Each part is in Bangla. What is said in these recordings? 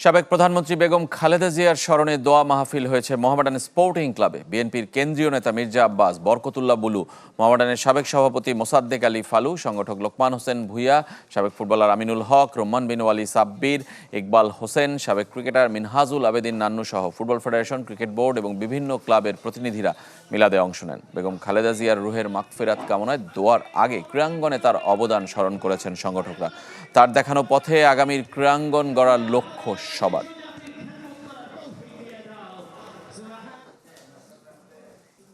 সাবেক প্রধানমন্ত্রী বেগম খালেদা জিয়ার স্মরণে দোয়া মাহফিল হয়েছে মোহামেডান স্পোর্টিং ক্লাবে। বিএনপির কেন্দ্রীয় নেতা মির্জা আব্বাস, বরকতুল্লাহ বুলু, মোহামেডানের সাবেক সভাপতি মোসাদ্দেক আলী ফালু, সংগঠক লোকমান হোসেন ভুইয়া, সাবেক ফুটবলার আমিনুল হক, রোম্মান বিন ওয়ালি সাব্বির, ইকবাল হোসেন, সাবেক ক্রিকেটার মিনহাজুল আবেদিন নান্নু সহ ফুটবল ফেডারেশন, ক্রিকেট বোর্ড এবং বিভিন্ন ক্লাবের প্রতিনিধিরা মিলাদে অংশ নেন। বেগম খালেদা জিয়ার রুহের মাগফিরাত কামনায় দোয়ার আগে ক্রীড়াঙ্গনে তার অবদান স্মরণ করেছেন সংগঠকরা। তার দেখানো পথে আগামীর ক্রীড়াঙ্গন গড়ার লক্ষ্য সবার।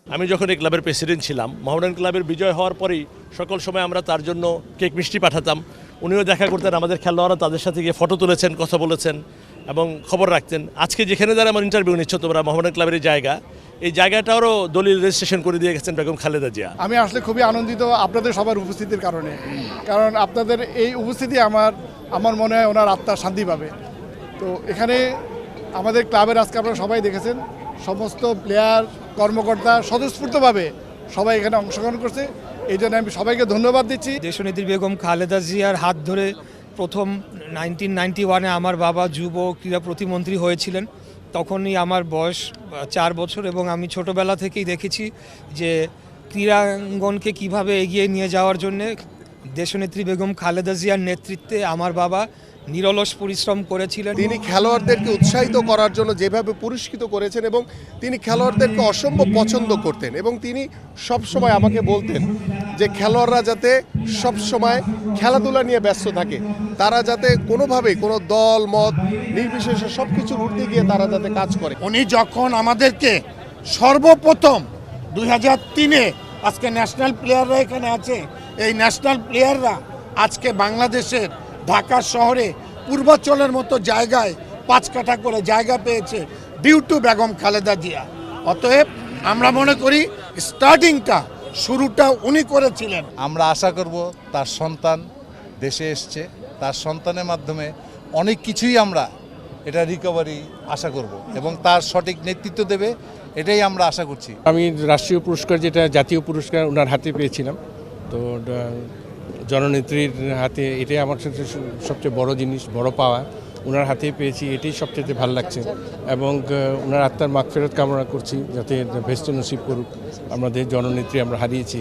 আমি যখন এই ক্লাবের প্রেসিডেন্ট ছিলাম, মোহামেডান ক্লাবের বিজয় হওয়ার পরেই সকল সময় আমরা তার জন্য কেক মিষ্টি পাঠাতাম। উনিও দেখা করতেন, আমাদের খেলোয়াড়রা তাদের সাথে গিয়ে ফটো তুলেছেন, কথা বলেছেন এবং খবর রাখতেন। আজকে যেখানে দ্বারা আমার ইন্টারভিউ নিচ্ছ তোমরা, মোহামেডান ক্লাবের এই জায়গাটারও দলিল রেজিস্ট্রেশন করে দিয়ে গেছেন বেগম খালেদা জিয়া। আমি আসলে খুবই আনন্দিত আপনাদের সবার উপস্থিতির কারণে, কারণ আপনাদের এই উপস্থিতি আমার মনে হয় ওনার আত্মার শান্তি পাবে। তো এখানে আমাদের ক্লাবের আজকে আপনারা সবাই দেখেছেন, সমস্ত প্লেয়ার, কর্মকর্তা স্বতঃস্ফূর্তভাবে সবাই এখানে অংশগ্রহণ করছে। এই জন্য আমি সবাইকে ধন্যবাদ দিচ্ছি। দেশনেত্রী বেগম খালেদা জিয়ার হাত ধরে প্রথম 1991-এ আমার বাবা যুব ক্রীড়া প্রতিমন্ত্রী হয়েছিলেন। তখনই আমার বয়স 4 বছর এবং আমি ছোটোবেলা থেকেই দেখেছি যে ক্রীড়াঙ্গনকে কিভাবে এগিয়ে নিয়ে যাওয়ার জন্যে দেশনেত্রী বেগম খালেদা জিয়ার নেতৃত্বে আমার বাবা নিরলস পরিশ্রম করেছিলেন। তিনি খেলোয়াড়দেরকে উৎসাহিত করার জন্য যেভাবে পুরস্কৃত করেছেন এবং তিনি খেলোয়াড়দেরকে অসম্ভব পছন্দ করতেন এবং তিনি সবসময় আমাকে বলতেন যে খেলোয়াড়রা যাতে সবসময় খেলাধুলা নিয়ে ব্যস্ত থাকে, তারা যাতে কোনোভাবেই কোনো দল মত নির্বিশেষে সব কিছুর ঊর্ধ্বে গিয়ে তারা যাতে কাজ করে। উনি যখন আমাদেরকে সর্বপ্রথম 2003-এ, আজকে ন্যাশনাল প্লেয়াররা এখানে আছে, এই ন্যাশনাল প্লেয়াররা আজকে বাংলাদেশের ঢাকা শহরে পূর্বাঞ্চলের মতো জায়গায় 5 কাঠা করে জায়গা পেয়েছে ডিউ টু বেগম খালেদা জিয়া। অতএব আমরা মনে করি স্টার্টিংটা, শুরুটা উনি করেছিলেন। আমরা আশা করব তার সন্তান দেশে এসছে, তার সন্তানের মাধ্যমে অনেক কিছুই আমরা এটা রিকভারি আশা করব এবং তার সঠিক নেতৃত্ব দেবে, এটাই আমরা আশা করছি। আমি রাষ্ট্রীয় পুরস্কার, যেটা জাতীয় পুরস্কার, ওনার হাতে পেয়েছিলাম। তো জননেত্রীর হাতে, এটাই আমার সাথে সবচেয়ে বড় জিনিস, বড় পাওয়া। ওনার হাতেই পেয়েছি, এটাই সবচেয়ে ভালো লাগছে এবং ওনার আত্মার মাগফিরাত কামনা করছি, যাতে বেহেশতে নসিব করুক। আমাদের জননেত্রী আমরা হারিয়েছি।